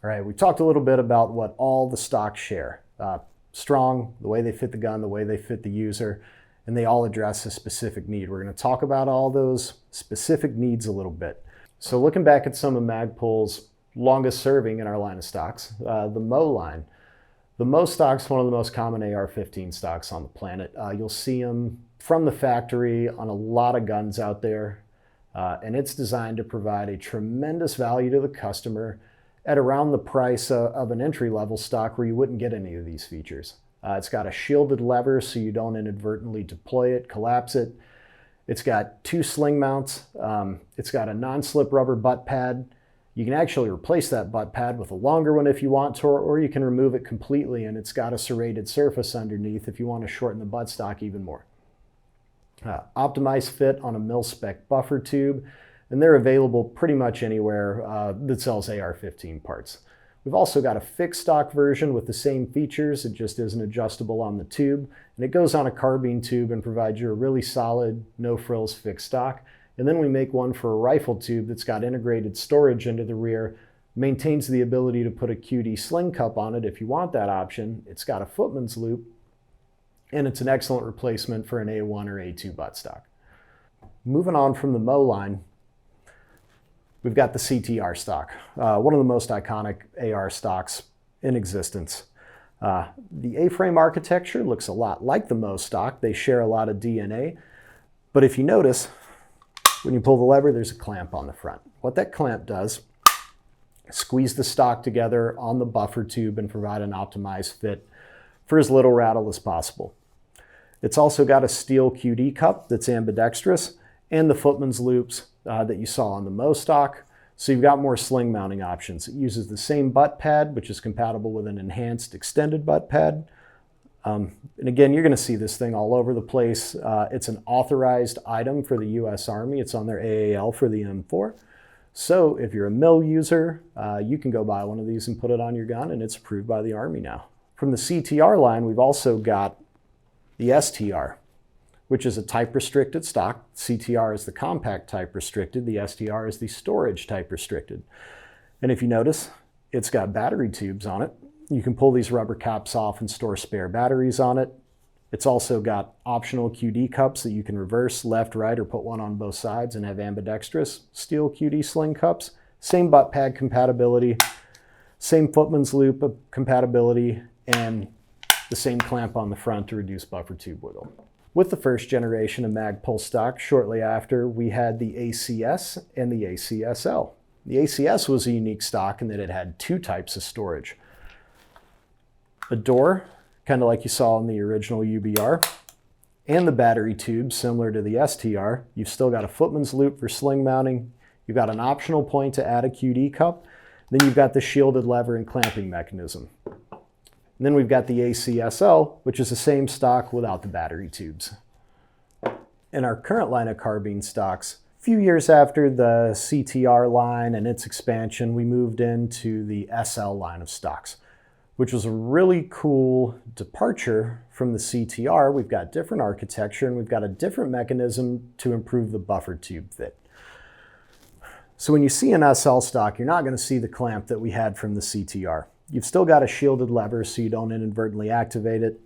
All right, we talked a little bit about what all the stocks share. Strong, the way they fit the gun, the way they fit the user, and they all address a specific need. We're going to talk about all those specific needs a little bit. So looking back at some of Magpul's longest serving in our line of stocks, the MOE line. The MOE stock's one of the most common AR-15 stocks on the planet. You'll see them from the factory on a lot of guns out there, and it's designed to provide a tremendous value to the customer at around the price of an entry-level stock where you wouldn't get any of these features. It's got a shielded lever so you don't inadvertently deploy it, collapse it. It's got 2 sling mounts. It's got a non-slip rubber butt pad. You can actually replace that butt pad with a longer one if you want to, or you can remove it completely, and it's got a serrated surface underneath if you want to shorten the buttstock even more. Optimized fit on a mil-spec buffer tube, and they're available pretty much anywhere that sells AR-15 parts. We've also got a fixed stock version with the same features. It just isn't adjustable on the tube, and it goes on a carbine tube and provides you a really solid, no-frills fixed stock. And then we make one for a rifle tube that's got integrated storage into the rear, maintains the ability to put a QD sling cup on it if you want that option. It's got a footman's loop, and it's an excellent replacement for an A1 or A2 buttstock. Moving on from the MOE line, we've got the CTR stock, one of the most iconic AR stocks in existence. The A-frame architecture looks a lot like the MOE stock. They share a lot of DNA, but if you notice, when you pull the lever, there's a clamp on the front. What that clamp does, squeeze the stock together on the buffer tube and provide an optimized fit for as little rattle as possible. It's also got a steel QD cup that's ambidextrous and the footman's loops that you saw on the MOE stock. So you've got more sling mounting options. It uses the same butt pad, which is compatible with an enhanced extended butt pad. And again, you're going to see this thing all over the place. It's an authorized item for the U.S. Army. It's on their AAL for the M4. So if you're a mil user, you can go buy one of these and put it on your gun, and it's approved by the Army now. From the CTR line, we've also got the STR, which is a type-restricted stock. CTR is the compact type-restricted. The STR is the storage type-restricted. And if you notice, it's got battery tubes on it. You can pull these rubber caps off and store spare batteries on it. It's also got optional QD cups that you can reverse left, right, or put one on both sides and have ambidextrous steel QD sling cups. Same butt pad compatibility, same footman's loop compatibility, and the same clamp on the front to reduce buffer tube wiggle. With the first generation of Magpul stock, shortly after, we had the ACS and the ACSL. The ACS was a unique stock in that it had 2 types of storage. A door, kind of like you saw in the original UBR, and the battery tube, similar to the STR. You've still got a footman's loop for sling mounting. You've got an optional point to add a QD cup. Then you've got the shielded lever and clamping mechanism. And then we've got the ACSL, which is the same stock without the battery tubes. In our current line of carbine stocks, a few years after the CTR line and its expansion, we moved into the SL line of stocks, which was a really cool departure from the CTR. We've got different architecture and we've got a different mechanism to improve the buffer tube fit. So when you see an SL stock, you're not going to see the clamp that we had from the CTR. You've still got a shielded lever so you don't inadvertently activate it.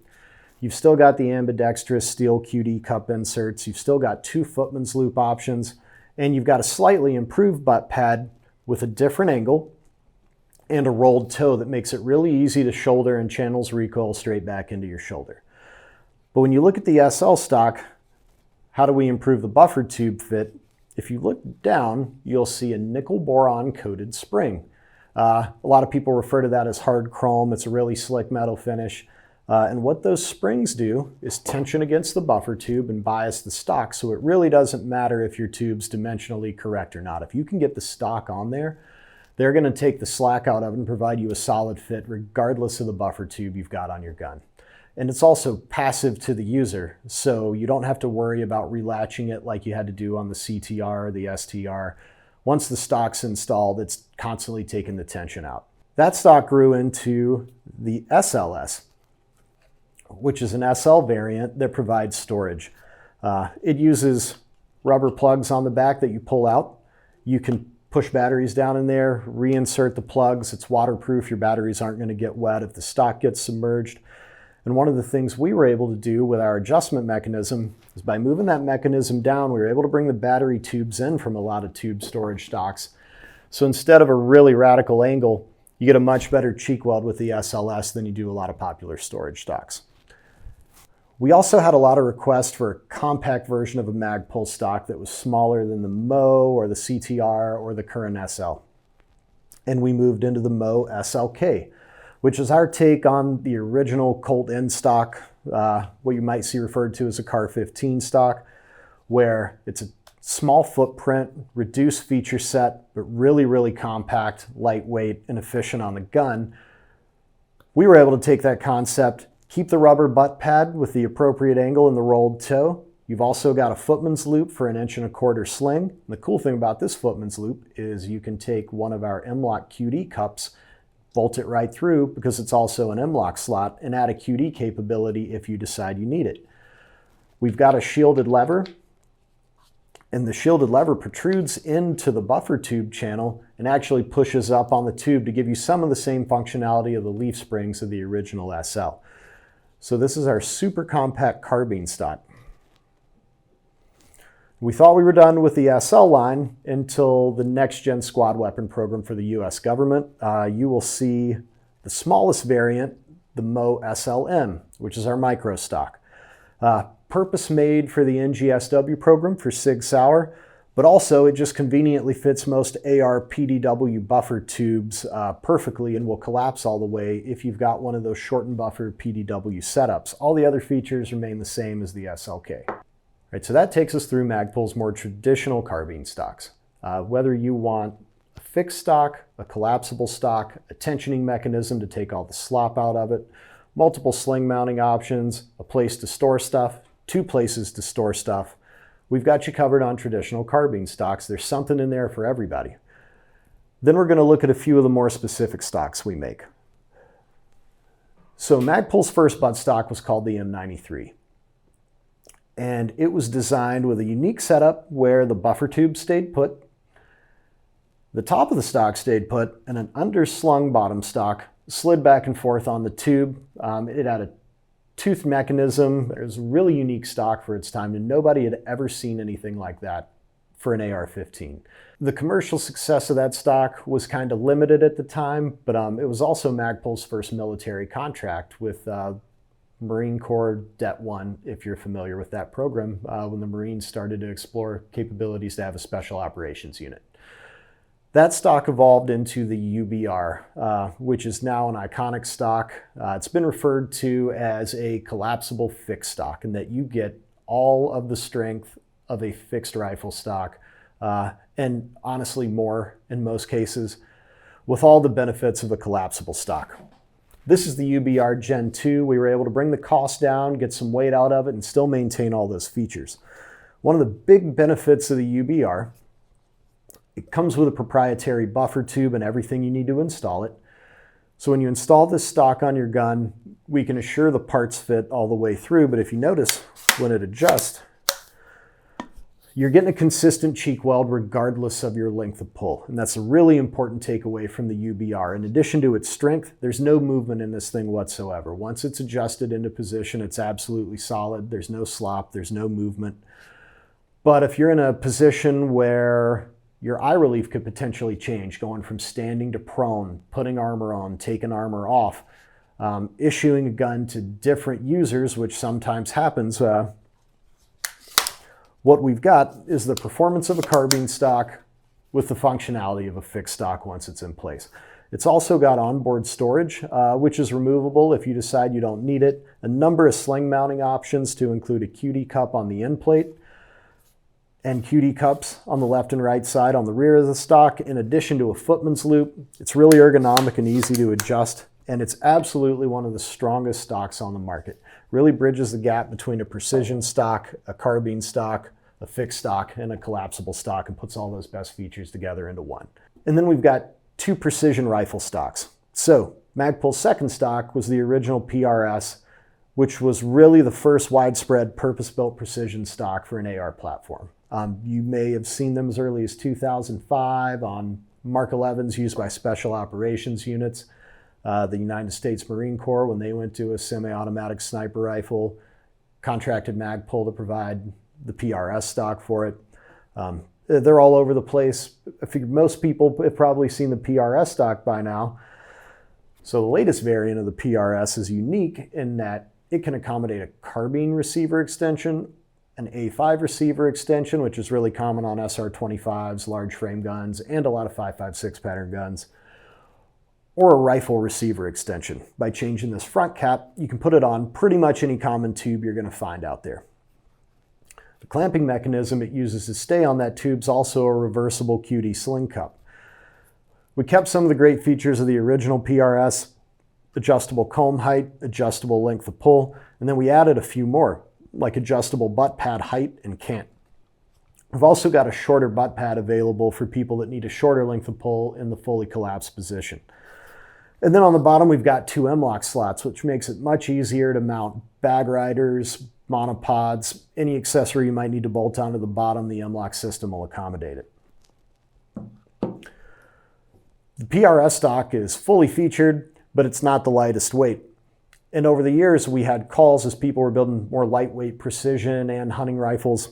You've still got the ambidextrous steel QD cup inserts. You've still got 2 footman's loop options, and you've got a slightly improved butt pad with a different angle and a rolled toe that makes it really easy to shoulder and channels recoil straight back into your shoulder. But when you look at the SL stock, how do we improve the buffer tube fit? If you look down, you'll see a nickel boron coated spring. A lot of people refer to that as hard chrome. It's a really slick metal finish. And what those springs do is tension against the buffer tube and bias the stock. So it really doesn't matter if your tube's dimensionally correct or not. If you can get the stock on there, they're going to take the slack out of it and provide you a solid fit regardless of the buffer tube you've got on your gun. And it's also passive to the user, so you don't have to worry about relatching it like you had to do on the CTR or the STR. Once the stock's installed, it's constantly taking the tension out. That stock grew into the SLS, which is an SL variant that provides storage. It uses rubber plugs on the back that you pull out. You can push batteries down in there, reinsert the plugs. It's waterproof. Your batteries aren't going to get wet if the stock gets submerged. And one of the things we were able to do with our adjustment mechanism is by moving that mechanism down, we were able to bring the battery tubes in from a lot of tube storage stocks. So instead of a really radical angle, you get a much better cheek weld with the SLS than you do a lot of popular storage stocks. We also had a lot of requests for a compact version of a Magpul stock that was smaller than the MOE or the CTR or the current SL. And we moved into the MOE SLK, which is our take on the original Colt N stock, what you might see referred to as a Car 15 stock, where it's a small footprint, reduced feature set, but really, really compact, lightweight, and efficient on the gun. We were able to take that concept, keep the rubber butt pad with the appropriate angle in the rolled toe. You've also got a footman's loop for an 1.25" sling. And the cool thing about this footman's loop is you can take one of our M-Lock QD cups, bolt it right through because it's also an M-Lock slot, and add a QD capability if you decide you need it. We've got a shielded lever, and the shielded lever protrudes into the buffer tube channel and actually pushes up on the tube to give you some of the same functionality of the leaf springs of the original SL. So this is our super compact carbine stock. We thought we were done with the SL line until the next gen squad weapon program for the US government. You will see the smallest variant, the MOE SLM, which is our micro stock. Purpose made for the NGSW program for Sig Sauer, but also it just conveniently fits most AR PDW buffer tubes perfectly and will collapse all the way if you've got one of those shortened buffer PDW setups. All the other features remain the same as the SLK. Right, so that takes us through Magpul's more traditional carbine stocks. Whether you want a fixed stock, a collapsible stock, a tensioning mechanism to take all the slop out of it, multiple sling mounting options, a place to store stuff, 2 places to store stuff, we've got you covered on traditional carbine stocks. There's something in there for everybody. Then we're going to look at a few of the more specific stocks we make. So Magpul's first butt stock was called the M93. And it was designed with a unique setup where the buffer tube stayed put, the top of the stock stayed put, and an underslung bottom stock slid back and forth on the tube. It had a tooth mechanism. It was a really unique stock for its time, and nobody had ever seen anything like that for an AR-15. The commercial success of that stock was kind of limited at the time, but it was also Magpul's first military contract with Marine Corps Det 1, if you're familiar with that program, when the Marines started to explore capabilities to have a special operations unit. That stock evolved into the UBR, which is now an iconic stock. It's been referred to as a collapsible fixed stock, in that you get all of the strength of a fixed rifle stock, and honestly more in most cases, with all the benefits of a collapsible stock. This is the UBR Gen 2. We were able to bring the cost down, get some weight out of it, and still maintain all those features. One of the big benefits of the UBR, it comes with a proprietary buffer tube and everything you need to install it. So when you install this stock on your gun, we can assure the parts fit all the way through, but if you notice, when it adjusts, you're getting a consistent cheek weld regardless of your length of pull. And that's a really important takeaway from the UBR. In addition to its strength, there's no movement in this thing whatsoever. Once it's adjusted into position, it's absolutely solid. There's no slop, there's no movement. But if you're in a position where your eye relief could potentially change, going from standing to prone, putting armor on, taking armor off, issuing a gun to different users, which sometimes happens, what we've got is the performance of a carbine stock with the functionality of a fixed stock once it's in place. It's also got onboard storage, which is removable if you decide you don't need it. A number of sling mounting options to include a QD cup on the end plate and QD cups on the left and right side on the rear of the stock, in addition to a footman's loop. It's really ergonomic and easy to adjust, and it's absolutely one of the strongest stocks on the market. Really bridges the gap between a precision stock, a carbine stock, a fixed stock, and a collapsible stock, and puts all those best features together into one. And then we've got 2 precision rifle stocks. So Magpul's second stock was the original PRS, which was really the first widespread purpose-built precision stock for an AR platform. You may have seen them as early as 2005 on Mark 11s used by Special Operations units. The United States Marine Corps, when they went to a semi-automatic sniper rifle, contracted Magpul to provide the PRS stock for it. They're all over the place. I figure most people have probably seen the PRS stock by now. So the latest variant of the PRS is unique in that it can accommodate a carbine receiver extension, an A5 receiver extension, which is really common on SR-25s, large frame guns, and a lot of 5.56 pattern guns, or a rifle receiver extension. By changing this front cap, you can put it on pretty much any common tube you're going to find out there. The clamping mechanism it uses to stay on that tube is also a reversible QD sling cup. We kept some of the great features of the original PRS: adjustable comb height, adjustable length of pull, and then we added a few more, like adjustable butt pad height and cant. We've also got a shorter butt pad available for people that need a shorter length of pull in the fully collapsed position. And then on the bottom, we've got two M-lock slots, which makes it much easier to mount bag riders, monopods, any accessory you might need to bolt onto the bottom. The M-lock system will accommodate it. The PRS stock is fully featured, but it's not the lightest weight. And over the years, we had calls as people were building more lightweight precision and hunting rifles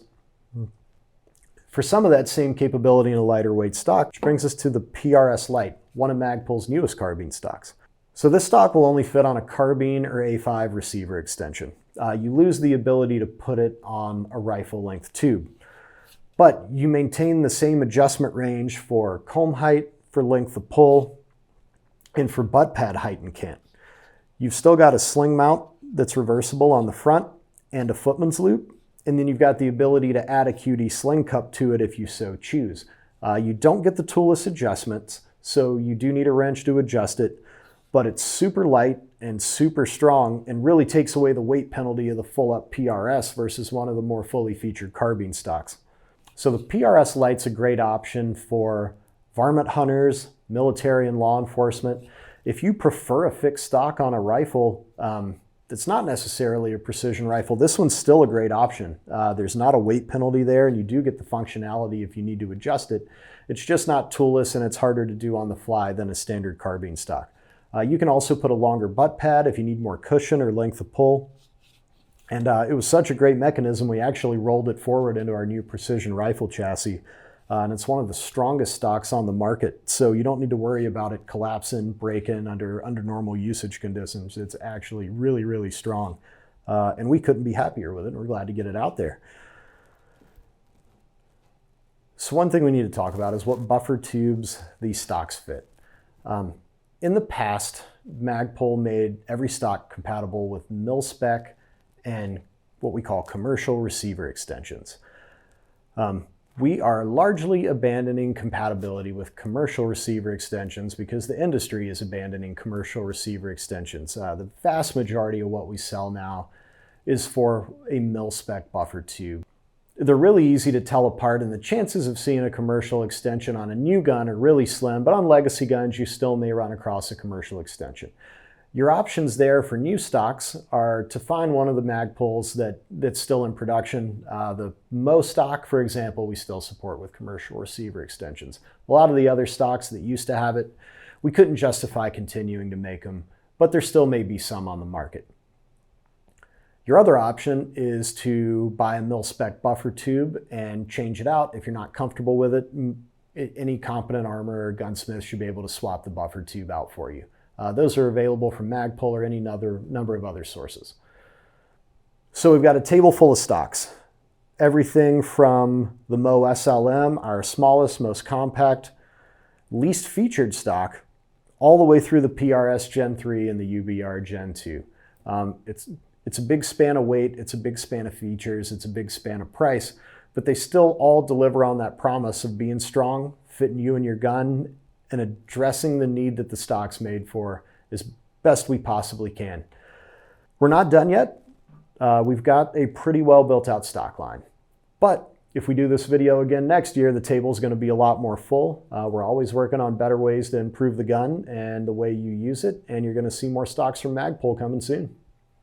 for some of that same capability in a lighter weight stock, which brings us to the PRS Lite, one of Magpul's newest carbine stocks. So this stock will only fit on a carbine or A5 receiver extension. You lose the ability to put it on a rifle length tube, but you maintain the same adjustment range for comb height, for length of pull, and for butt pad height and cant. You've still got a sling mount that's reversible on the front and a footman's loop, and then you've got the ability to add a QD sling cup to it if you so choose. You don't get the toolless adjustments, so you do need a wrench to adjust it, but it's super light and super strong and really takes away the weight penalty of the full-up PRS versus one of the more fully featured carbine stocks. So the PRS Lite's a great option for varmint hunters, military and law enforcement. If you prefer a fixed stock on a rifle that's not necessarily a precision rifle, this one's still a great option. There's not a weight penalty there, and you do get the functionality if you need to adjust it. It's just not toolless, and it's harder to do on the fly than a standard carbine stock. You can also put a longer butt pad if you need more cushion or length of pull. And it was such a great mechanism, we actually rolled it forward into our new precision rifle chassis. And it's one of the strongest stocks on the market, so you don't need to worry about it collapsing, breaking under normal usage conditions. It's actually really, really strong. And we couldn't be happier with it. We're glad to get it out there. So one thing we need to talk about is what buffer tubes these stocks fit. In the past, Magpul made every stock compatible with mil-spec and what we call commercial receiver extensions. We are largely abandoning compatibility with commercial receiver extensions because the industry is abandoning commercial receiver extensions. The vast majority of what we sell now is for a mil-spec buffer tube. They're really easy to tell apart, and the chances of seeing a commercial extension on a new gun are really slim, but on legacy guns, you still may run across a commercial extension. Your options there for new stocks are to find one of the Magpuls that's still in production. The MOE stock, for example, we still support with commercial receiver extensions. A lot of the other stocks that used to have it, we couldn't justify continuing to make them, but there still may be some on the market. Your other option is to buy a mil-spec buffer tube and change it out. If you're not comfortable with it, any competent armor or gunsmith should be able to swap the buffer tube out for you. Those are available from Magpul or any number of other sources. So we've got a table full of stocks. Everything from the MOE SLM, our smallest, most compact, least featured stock, all the way through the PRS Gen 3 and the UBR Gen 2. It's a big span of weight, it's a big span of features, it's a big span of price, but they still all deliver on that promise of being strong, fitting you and your gun, and addressing the need that the stock's made for as best we possibly can. We're not done yet. We've got a pretty well built out stock line. But if we do this video again next year, the table's going to be a lot more full. We're always working on better ways to improve the gun and the way you use it, and you're going to see more stocks from Magpul coming soon.